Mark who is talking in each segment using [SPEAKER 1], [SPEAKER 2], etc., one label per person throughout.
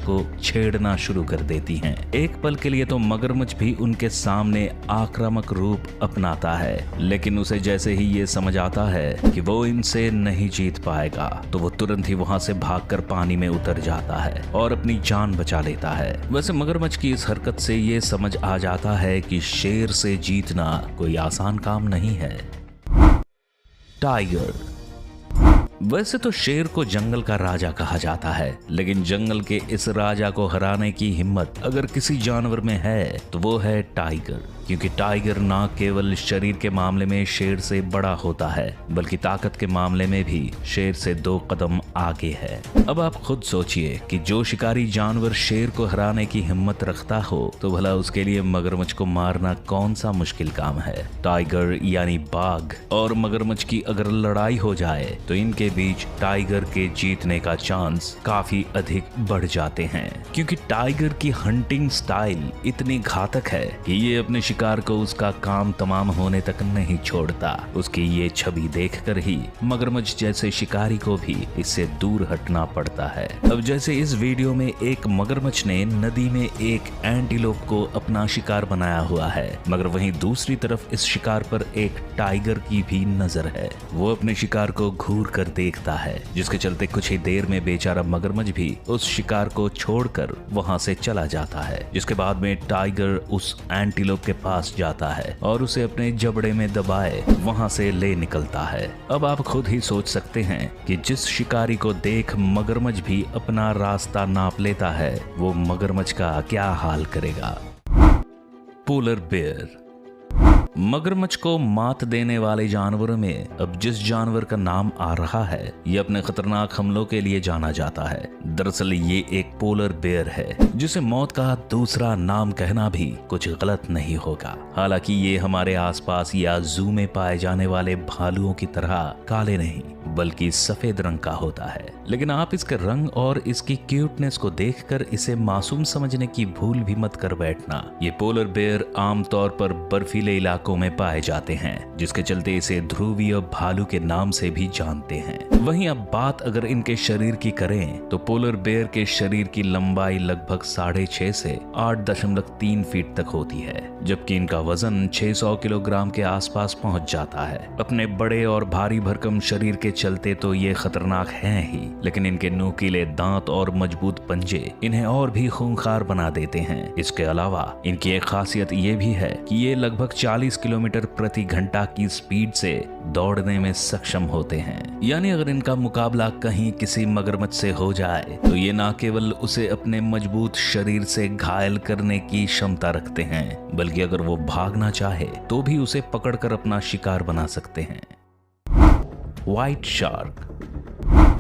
[SPEAKER 1] को छेड़ना शुरू कर देती हैं। एक पल के लिए तो मगरमच्छ भी उनके सामने आक्रामक रूप अपनाता है, लेकिन उसे जैसे ही ये समझ आता है कि वो इनसे नहीं जीत पाएगा तो वो तुरंत ही वहां से भागकर पानी में उतर जाता है और अपनी जान बचा लेता है। वैसे मगरमच्छ की इस हरकत से ये समझ आ जाता है कि शेर से जीतना कोई आसान काम नहीं है। टाइगर। वैसे तो शेर को जंगल का राजा कहा जाता है, लेकिन जंगल के इस राजा को हराने की हिम्मत अगर किसी जानवर में है तो वो है टाइगर। क्योंकि टाइगर ना केवल शरीर के मामले में शेर से बड़ा होता है, बल्कि ताकत के मामले में भी शेर से 2 कदम आगे है। अब आप खुद सोचिए कि जो शिकारी जानवर शेर को हराने की हिम्मत रखता हो, तो भला उसके लिए मगरमच्छ को मारना कौन सा मुश्किल काम है। टाइगर यानी बाघ और मगरमच्छ की अगर लड़ाई हो जाए तो इनके बीच टाइगर के जीतने का चांस काफी अधिक बढ़ जाते हैं, क्योंकि टाइगर की हंटिंग स्टाइल इतनी घातक है कि ये अपने शिकार को उसका काम तमाम होने तक नहीं छोड़ता। उसकी ये छवि देखकर ही मगरमच्छ जैसे शिकारी को भी इससे दूर हटना पड़ता है। अब जैसे इस वीडियो में एक मगरमच्छ ने नदी में एक एंटीलोप को अपना शिकार बनाया हुआ है, मगर वहीं दूसरी तरफ इस शिकार पर एक टाइगर की भी नजर है। वो अपने शिकार को घूर कर देखता है, जिसके चलते कुछ ही देर में बेचारा मगरमच्छ भी उस शिकार को छोड़कर वहां से चला जाता है। जिसके बाद में टाइगर उस एंटीलोप के पास जाता है और उसे अपने जबड़े में दबाए वहां से ले निकलता है। अब आप खुद ही सोच सकते हैं कि जिस शिकारी को देख मगरमच्छ भी अपना रास्ता नाप लेता है, वो मगरमच्छ का क्या हाल करेगा। Polar bear. मगरमच्छ को मात देने वाले जानवरों में अब जिस जानवर का नाम आ रहा है, ये अपने खतरनाक हमलों के लिए जाना जाता है। दरअसल ये एक पोलर बेयर है, जिसे मौत का दूसरा नाम कहना भी कुछ गलत नहीं होगा। हालांकि ये हमारे आसपास या जू में पाए जाने वाले भालुओं की तरह काले नहीं, बल्कि सफेद रंग का होता है। लेकिन आप इसके रंग और इसकी क्यूटनेस को देखकर इसे मासूम समझने की भूल भी मत कर बैठना। ये पोलर बेयर आमतौर पर बर्फीले इलाकों में पाए जाते हैं, जिसके चलते इसे ध्रुवीय भालू के नाम से भी जानते हैं। वहीं अब बात अगर इनके शरीर की करें तो पोलर बेयर के शरीर की लंबाई लगभग 6.5 से 8.3 फीट तक होती है, जबकि इनका वजन 600 किलोग्राम के आसपास पहुंच जाता है। अपने बड़े और भारी भरकम शरीर के चलते तो ये खतरनाक हैं ही, लेकिन इनके नुकीले दांत और मजबूत पंजे इन्हें और भी खूंखार बना देते हैं। इसके अलावा इनकी एक खासियत ये भी है कि ये लगभग 40 किलोमीटर प्रति घंटा की स्पीड से दौड़ने में सक्षम होते हैं। यानी अगर इनका मुकाबला कहीं किसी मगरमच्छ से हो जाए तो ये न केवल उसे अपने मजबूत शरीर से घायल करने की क्षमता रखते हैं, बल्कि अगर वो भागना चाहे तो भी उसे पकड़कर अपना शिकार बना सकते हैं। White shark.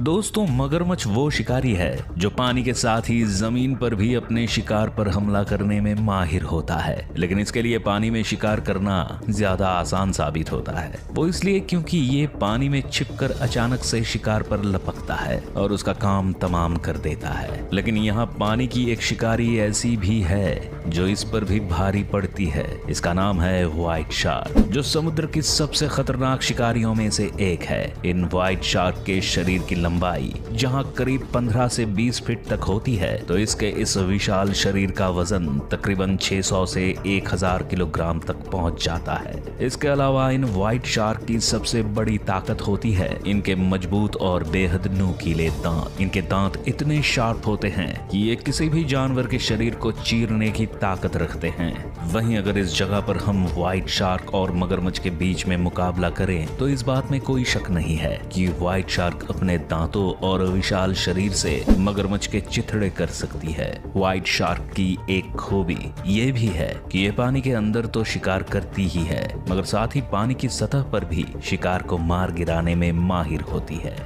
[SPEAKER 1] दोस्तों, मगरमच्छ वो शिकारी है जो पानी के साथ ही जमीन पर भी अपने शिकार पर हमला करने में माहिर होता है, लेकिन इसके लिए पानी में शिकार करना ज्यादा आसान साबित होता है। वो इसलिए क्योंकि ये पानी में छिपकर अचानक से शिकार पर लपकता है और उसका काम तमाम कर देता है। लेकिन यहाँ पानी की एक शिकारी ऐसी भी है जो इस पर भी भारी पड़ती है। इसका नाम है व्हाइट शार्क, जो समुद्र की सबसे खतरनाक शिकारियों में से एक है। इन व्हाइट शार्क के शरीर की लंबाई जहां करीब 15 से 20 फीट तक होती है, तो इसके इस विशाल शरीर का वजन तकरीबन 600 से 1000 किलोग्राम तक पहुंच जाता है। इसके अलावा इन व्हाइट शार्क की सबसे बड़ी ताकत होती है इनके मजबूत और बेहद नुकीले दांत। इनके दांत इतने शार्प होते हैं कि ये किसी भी जानवर के शरीर को चीरने की ताकत रखते हैं। वहीं अगर इस जगह पर हम व्हाइट शार्क और मगरमच्छ के बीच में मुकाबला करें तो इस बात में कोई शक नहीं है कि व्हाइट शार्क अपने दांतों और विशाल शरीर से मगरमच्छ के चिथड़े कर सकती है। व्हाइट शार्क की एक खूबी ये भी है कि ये पानी के अंदर तो शिकार करती ही है, मगर साथ ही पानी की सतह पर भी शिकार को मार गिराने में माहिर होती है।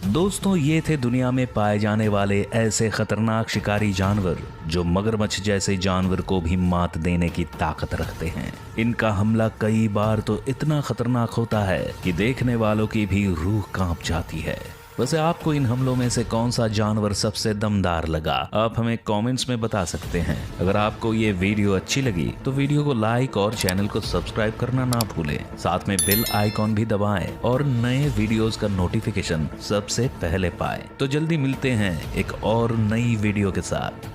[SPEAKER 1] दोस्तों, ये थे दुनिया में पाए जाने वाले ऐसे खतरनाक शिकारी जानवर जो मगरमच्छ जैसे जानवर को भी मात देने की ताकत रखते हैं। इनका हमला कई बार तो इतना खतरनाक होता है कि देखने वालों की भी रूह कांप जाती है। वैसे आपको इन हमलों में से कौन सा जानवर सबसे दमदार लगा, आप हमें कमेंट्स में बता सकते हैं। अगर आपको ये वीडियो अच्छी लगी तो वीडियो को लाइक और चैनल को सब्सक्राइब करना ना भूलें। साथ में बेल आइकॉन भी दबाएं और नए वीडियोस का नोटिफिकेशन सबसे पहले पाएं। तो जल्दी मिलते हैं एक और नई वीडियो के साथ।